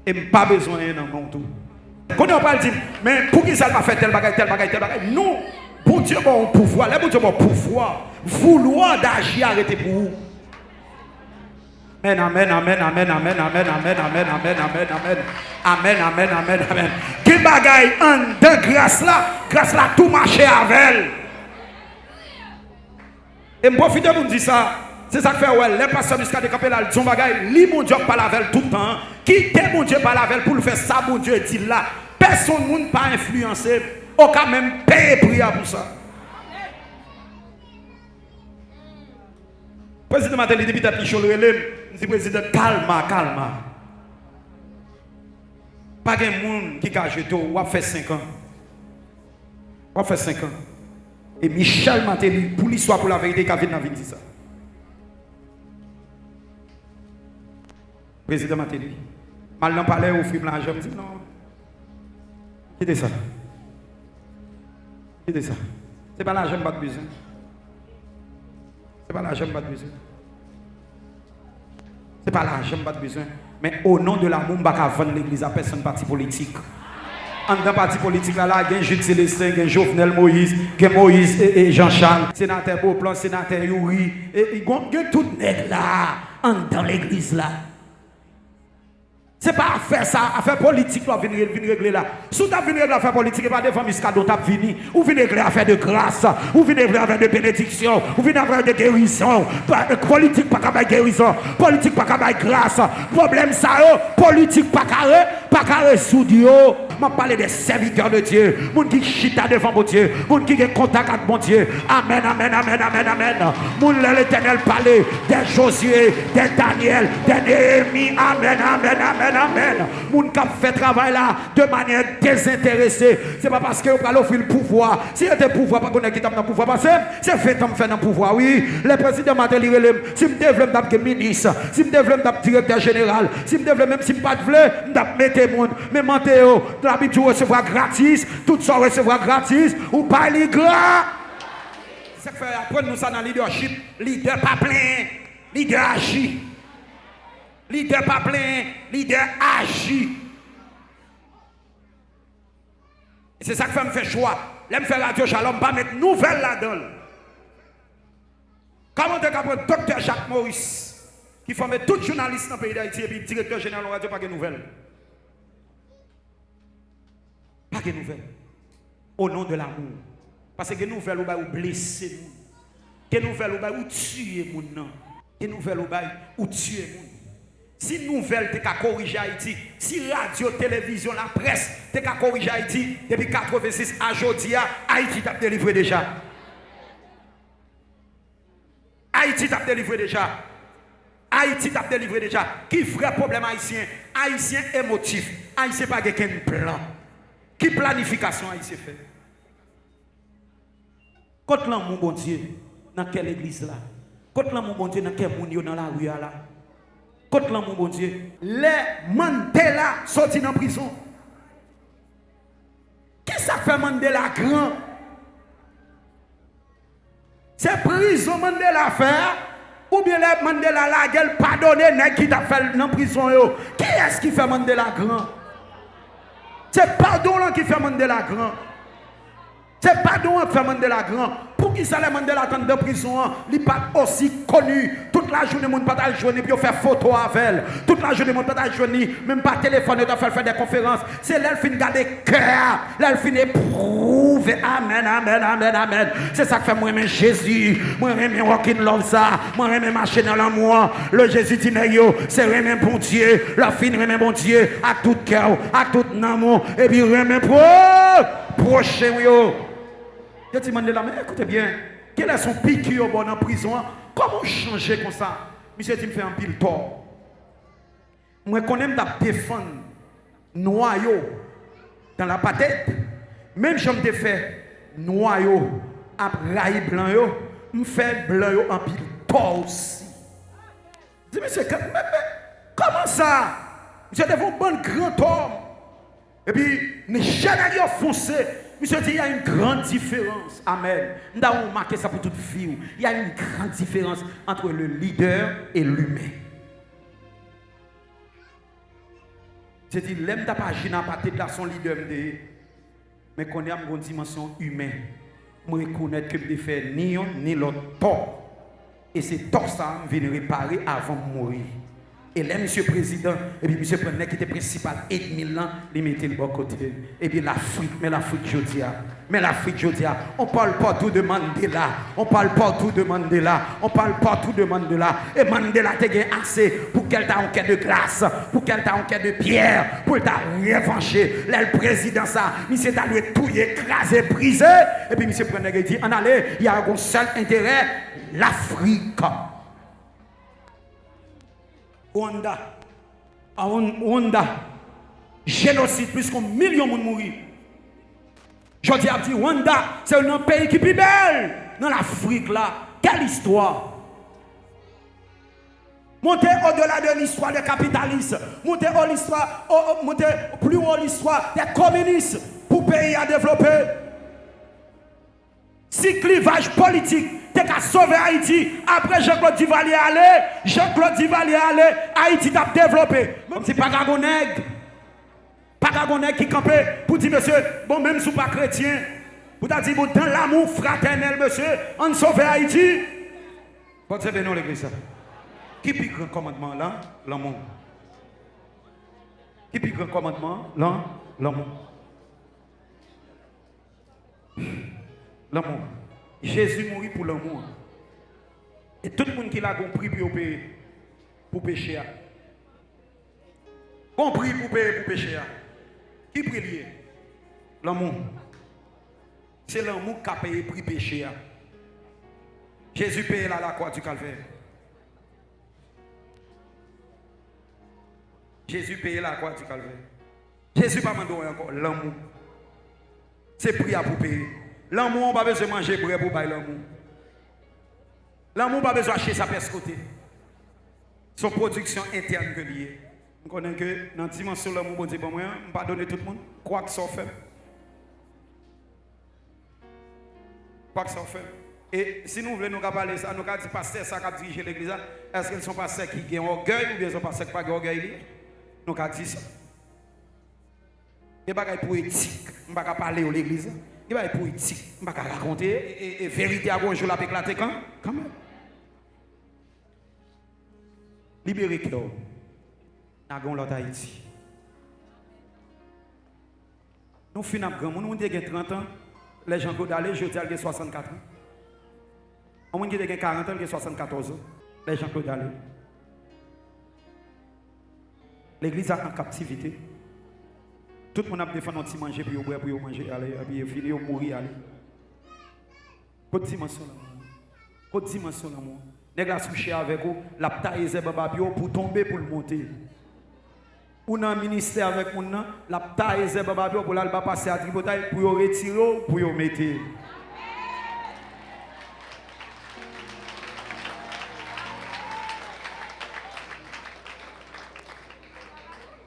Et je n'ai pas besoin de mon tout. Quand on parle, mais pour qui ça va faire tel bagage, tel bagage, tel bagage? Non, pour Dieu, bon pouvoir, là, pour Dieu, bon pouvoir, vouloir d'agir, arrêtez pour vous. Amen, amen, amen, amen, amen, amen, amen, amen, amen, amen, amen, amen, amen, amen, amen. Qui bagaille en de grâce là, tout marché avec elle. Et je profite pour dire ça. C'est ça que fait, ouais, les pasteurs jusqu'à décamper là, ils ont bagaille, li mon Dieu par la veille tout le temps. Qui t'est mon Dieu par la veille pour le faire ça, mon Dieu dit là. Personne ne peut pas influencer, aucun même payer prière pour ça. Président Matéli, depuis que je suis dit, président, calma. Pas de monde qui a jeté, ou a fait 5 ans. Ou a fait 5 ans. Et Michel Matéli, pour l'histoire, pour la vérité, qui a vu dans la vie, dit ça. Président Matéli, mal dans palais, ou film l'argent, je me dis non. Quittez ça. Quittez ça. C'est pas l'argent, pas de besoin. C'est pas l'argent, pas de besoin. C'est pas l'argent, pas de besoin. Mais au nom de l'amour, on va vendre l'église à personne parti politique. En dans parti politique, là, il y a Jules Célestin, il y a Jovenel Moïse, il y a Moïse et Jean-Charles, sénateur Beauplan, sénateur Youri. Et il y a tout nègre là, dans l'église là. C'est pas affaire ça, affaire politique là, venir régler là. Si tu as venu régler affaire politique, pas devant Miscado t'a venu, ou venir régler affaire de grâce, ou venir régler affaire de bénédiction, ou venir affaire de guérison. Politique pas qu'à guérison, politique pas qu'à grâce. Problème ça, politique pas qu'à sous Dieu. Je parle des serviteurs de Dieu, moun qui chita devant mon Dieu, moun qui a contact avec mon Dieu. Amen, amen, amen, amen, amen. Moun l'Éternel parlait des Josué, des Daniel, des Néhémie. Amen, amen, amen, amen. Moun qui fait travail là de manière désintéressée. C'est pas parce que vous allez offrir le pouvoir. Si vous avez le pouvoir, pas qu'on est qui dans le pouvoir, parce que c'est fait comme fait dans le pouvoir. Oui, le président m'a dit, si je développe le ministre, si je développe le directeur général, si je développe même si je ne pas de vle, je mettre le monde, mais mentez-vous. L'habitude recevoir gratis, tout ça recevoir gratis, ou pas les gras. C'est que fait apprendre nous ça dans le leadership. Leader pas plein, leader agit. Leader pas plein, leader agit. C'est ça que fait me faire choix. Là me faire radio Shalom, pas mettre nouvelle là-dedans. Comment tu as docteur Jacques Maurice, qui forme tout journaliste dans le pays d'Haïti et puis directeur général de radio, pas de nouvelles. Pas de nouvelles. Au nom de l'amour. Parce que les nouvelles ou blesser nous. Les nouvelles ou tuer nous. Les nouvelles ou tuer nous. Si nouvelles t'es qu'à corriger Haïti, si radio, télévision, la presse t'es qu'à corriger Haïti, depuis 86 à aujourd'hui, Haïti t'a délivré déjà. Haïti t'a délivré déjà. Haïti t'a délivré déjà. Qui vrai problème haïtien? Haïtien émotif. Haïtien pas quelqu'un de plan. Qui planification haïtien fait? Quand l'amour bon Dieu, dans quelle église là? Quand l'amour bon Dieu, dans quel monde dans la rue là? Quand l'amour bon Dieu, les Mandela sortis dans la prison. Qui ça fait Mandela grand? C'est prison Mandela faire? Ou bien les Mandela la gueule pardonner nèg qui t'a fait dans prison yo? Qui est-ce qui fait Mandela grand? C'est pardon là qui fait Mandela grand. C'est pardon qui fait Mandela grand. Pour qui ça les Mandela attendent de prison, il n'est pas aussi connu. Toute la journée, mon pas à journée, puis faire photo avec elle. Toute la journée, mon pas à journée, même pas téléphone, il faire des conférences. C'est là qu'il garder cœur, là qu'il éprouver. Amen, amen, amen, amen. C'est ça que fait moi, même Jésus. Moi, même walking love ça. Moi, même marcher dans l'amour. Le Jésus dit, c'est même bon Dieu. La fin, même bon Dieu, à tout cœur, à tout amour. Et puis, même prochain, yo. Je dis, Mandela, mais écoutez bien, quel est son piqûre au bon en prison? Comment changer comme ça? Monsieur, tu me fais un pile tort. Moi, je connais défendre noyau dans la patate. Même si je me fais noyau à rail blanc, je me fais blanc en pile tort aussi. Je dis, monsieur, comment ça? Monsieur, devant un bon grand homme. Et puis, les généraux foncés. Monsieur dit, il y a une grande différence. Amen. Nous avons marqué ça pour toute vie. Il y a une grande différence entre le leader et l'humain. C'est dit, l'aime t'a pas agi dans la tête là, son leader, mais qu'on a une dimension humaine. Je reconnais que je ne fais ni un ni l'autre tort. Et c'est tort ça que je viens réparer avant de mourir. Et là, monsieur le président, et puis monsieur Prenel qui était principal ennemi là, il mettait le bon côté. Et puis l'Afrique, mais l'Afrique Jodia. Mais l'Afrique Jodia, on parle pas tout de Mandela. On parle pas tout de Mandela. On parle pas tout de Mandela. Et Mandela t'a gagné assez pour qu'elle t'a en quai de glace, pour qu'elle t'a en quai de pierre, pour t'a revanché. Là, le président ça, monsieur t'a loué tout écrasé, brisé. Et puis monsieur Prenel dit, en allez, il y a un seul intérêt, l'Afrique. Rwanda, génocide, plus qu'un million de monde mourir. Je dis à dire, Rwanda, c'est un pays qui est plus belle dans l'Afrique là. Quelle histoire! Montez au-delà de l'histoire des capitalistes, montez plus haut l'histoire des communistes pour pays à développer. Si clivage politique t'es qu'à sauver Haïti, après Jean-Claude Duvalier allé, Haïti t'a développé. Même si Pagagonègue qui campait pour dire monsieur, bon même si vous pas chrétien, pour dire bon dans l'amour fraternel monsieur, on sauve Haïti. Bon c'est bien l'église. Qui pique grand commandement là? L'amour. Qui pique grand commandement là? L'amour. L'amour. Jésus mourit pour l'amour. Et tout le monde qui l'a compris pour pécher. Compris pour pécher. Qui prie? L'amour. C'est l'amour qui a payé pour pécher. Jésus paye la croix du calvaire. Jésus paye la croix du calvaire. Jésus pas mandé encore l'amour. C'est prix pour payer. L'amour, on n'a pas besoin de manger pour bailler l'amour. L'amour, on n'a pas besoin d'acheter sa peste côté. Son production interne que lié. On connaît que dans la dimension de l'amour, on dit, bon, moi, je ne pas donner tout le monde. Quoi que ça fait. Quoi que ça fait. Et si nous voulons nous parler ça, nous avons dit pasteur ça qui dirige l'église, est-ce qu'ils sont pasteurs qui ont orgueil ou bien ils sont pasteurs qui n'ont pas orgueil? Nous avons dit ça. Il n'y a pas pour éthique, on ne peut pas parler à l'église. Il n'y a pas pour éthique, on ne peut pas raconter. Et vérité à bonjour la éclater quand même. Libérez cœur. Nous avons l'autre Haïti. Nous finissons grand monde, nous avons 30 ans, les gens qui ont je dis qu'ils ont 64 ans. On a 40 ans, qui ont 74 ans. Les gens qui ont allé. L'église est en captivité. Tout le monde a défendu un petit manger pour boire, pour manger, aller, puis finir, mourir, aller. Côte dimension l'amour. Côte dimension l'amour. Les gars souché avec vous, la taille est pour tomber, pour le monter. Ou dans le ministère avec nous, la taille est pour aller passer à tripotaille, pour retirer, pour mettre.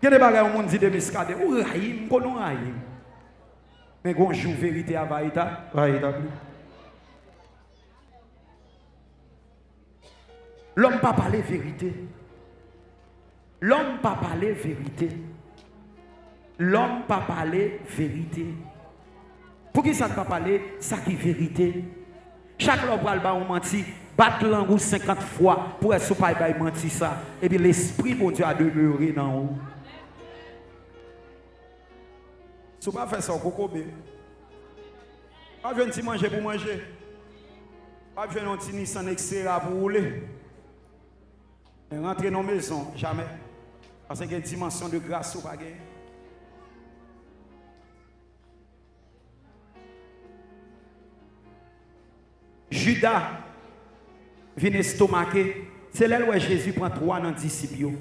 Il y a des bagages où on dit de m'escader. Ou raïm, qu'on raïm. Mais quand on joue vérité à Vaïta, plus. L'homme pas parler vérité. L'homme pas parler vérité. L'homme pas parler vérité. Pour qui ça ne pas parler, ça qui est vérité. Chaque homme va mentir, battre langue 50 fois pour être pas mentir ça. Et puis l'esprit de Dieu a demeuré dans vous. Si vous ne faites pas ça, vous ne pas besoin de manger pour manger. Pas besoin de petit Nissan Xterra pour rouler. Mais rentrer dans la maison, jamais. Parce qu'il y a une dimension de grâce ou pas. Judas vient estomaquer. C'est là où Jésus prend 3 dans 10 disciples.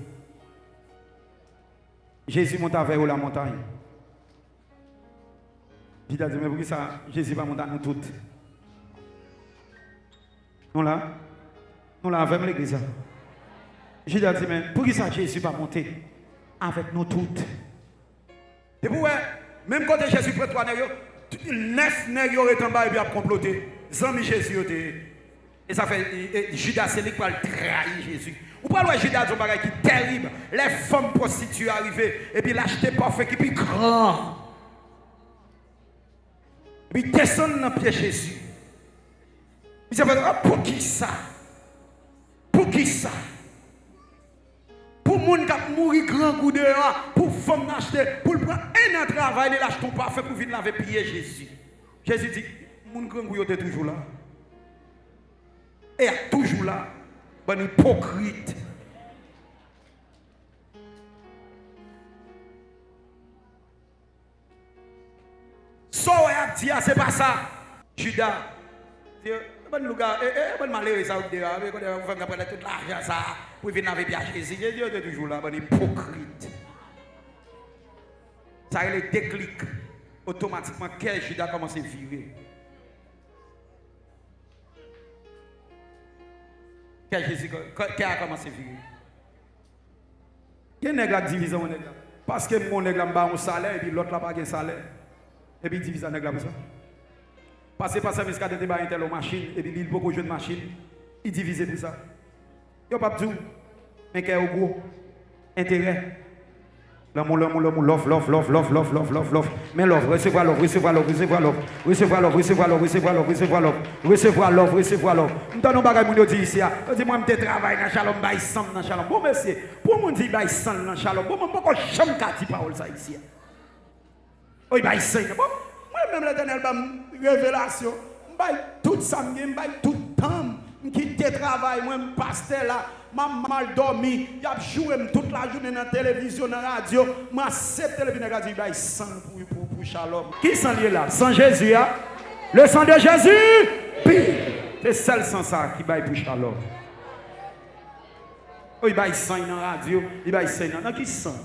Jésus monte vers la montagne. Judas dit, mais pourquoi ça, Jésus va monter à nous toutes? Nous là avec l'église. Judas dit, mais pourquoi ça, Jésus va monter avec nous toutes? Et pour même quand Jésus prend 3 nègres, 9 nègres étaient en bas et puis à comploter. Zami Jésus était. Et ça fait Judas, c'est lui qui va trahir Jésus. Ou pas le Judas, c'est un bagage qui est terrible. Les femmes prostituées arrivées, et puis l'acheter parfait qui est plus grand. Et puis descendre dans le pied de Jésus. Il s'est dit, pour qui ça? Pour qui ça? Pour les gens qui ont mouru grand coup dehors, pour les femmes acheter, pour prendre un an de travail, ils l'achètent parfait pour venir laver pied Jésus. Jésus dit, les gens grand coup est toujours là. Et toujours là, bon hypocrite. So a dit, c'est pas ça. Judas, bon gars, bon malheureux ça vous dit, vous faites prendre tout l'argent ça pour venir avec Jésus. Jésus est toujours là, bon hypocrite. Ça a le déclic automatiquement quel Judas commence à virer. Quel Jésus qui a commencé à virer. Il y a un nègre qui divise mon nègre. Parce que mon nègre a un salaire et puis l'autre n'a pas un salaire. Et puis il divise un nègre comme ça. Parce que parce que il y a une machine et puis il y a beaucoup de machines. Il divise tout ça. Il n'y a pas de tout. Mais il y a un gros intérêt. L'amour, love. Mais love, recevoir love. Nous donnons des choses qui disent ici. On dit, moi, je travaille dans Shalom, je suis dans Shalom. Bon, monsieur, pour moi, je dis, je suis dans Shalom. Bon, je ne peux pas jamais dire parole ça ici. Oui, je suis dans Bon, moi-même, l'éternel, révélation. Je suis tout ça, je suis tout le temps. Je quitte le travail, moi, je pasteur là. Je mal dormi, je joué toute la journée dans la télévision, dans la radio. Je accepte la télévision, je suis sans pour Shalom. Qui s'en est là? Sans Jésus, hein? Le sang de Jésus, c'est seul sans ça qui va pour Shalom. Il va sans dans la radio, il va sans dans qui sang?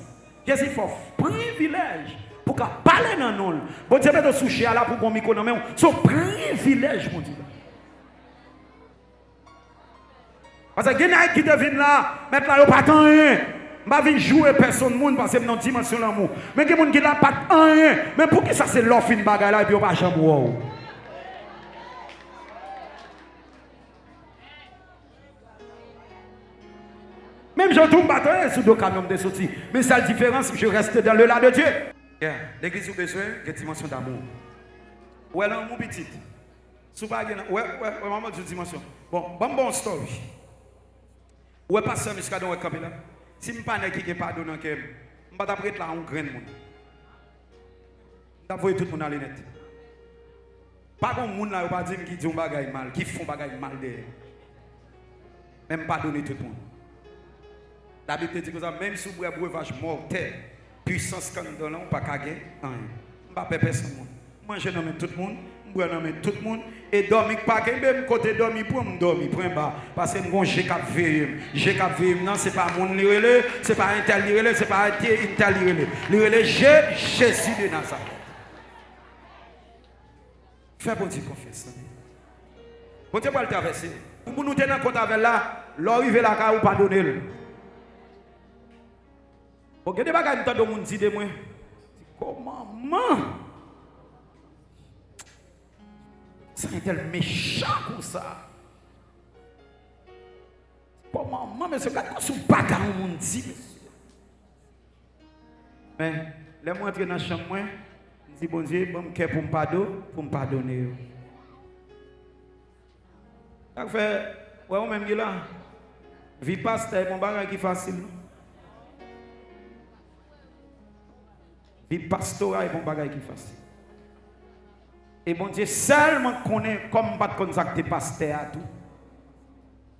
Jésus faut privilège pour parler dans nous. Bon Dieu va te soucher là pour bon micro dans main. C'est privilège mon Dieu. Parce que les gens qui deviennent là, maintenant, ils n'ont pas de rien. Je ne vais pas jouer personne monde parce que c'est dans une dimension de l'amour. Mais les gens qui n'ont pas de rien. Mais pour qui ça c'est l'offre une bagarre là et puis ils n'ont pas de chambre? Même je tombe battre sur deux camions de sortie. Mais c'est la différence, je reste dans le là de Dieu. Yeah. L'église a besoin de dimension d'amour. Ouais, là, mon petit. Ouais, maman, une dimension. Bon story. Ouais, pas ça, monsieur, dans le camp là. Si je ne pas qui n'est pas donné, je ne vais pas prêter là un grain de monde. Je vais tout le monde à l'net. Pas comme monde là, pas dire qui dit un bagage mal, qui font bagage mal derrière. Même pas donner tout le monde. La Bible dit que ça, même si vous avez un breuvage mortel, puissance quand nous donnons, pas qu'à gagner, je ne vais pas perdre personne. Moi, je nomme tout le monde. Je nomme tout le monde et dormir pas que même côté dormir pour me dormir point bas parce que mon j'ai cap veiller non c'est pas mon lirele c'est pas intel lirele c'est pas intel lirele Jésus de Nazareth fais bon Dieu confiance bon Dieu va le traverser pour nous tenir compte avec là l'arrivée là ou pas donner bon que des bagages m'entend monde dit de moi comment c'est un tel méchant comme ça. Pour maman, mais c'est pas sous bagarre au monde dit, monsieur. Mais, les moi entrer dans la chambre, je dis, bon Dieu, bon cœur pour me pardonner. Ça fait, ouais, même là, vie pasteur, mon bagage qui est facile. Vie pastoral, mon bagage qui est facile. Et bon Dieu seulement connaît comme pas contacter pasteur à tout.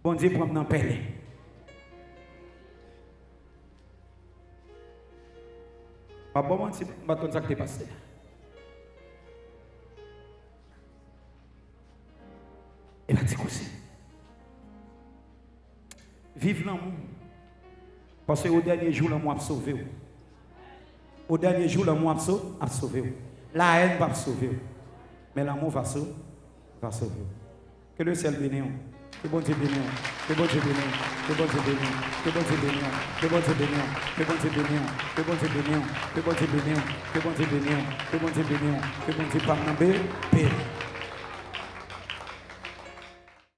Bon Dieu prend dans paix. Pas bon si pas contacter pasteur. Et la dit aussi. Vive l'amour. Parce que au dernier jour l'amour a sauvé. Au dernier jour l'amour a sauvé. La haine va sauver. Mais l'amour va sauver. Que le ciel bénisse. Que bon Dieu bénisse. Que bon Dieu bénisse. Que bon Dieu bénisse. Que bon Dieu bénisse. Que bon Dieu bénisse. Que bon Dieu bénisse. Que bon Dieu bénisse. Que bon Dieu bénisse. Que bon Dieu bénisse. Que bon Dieu bénisse. Que bon Dieu bénisse. Que bon Dieu bénisse.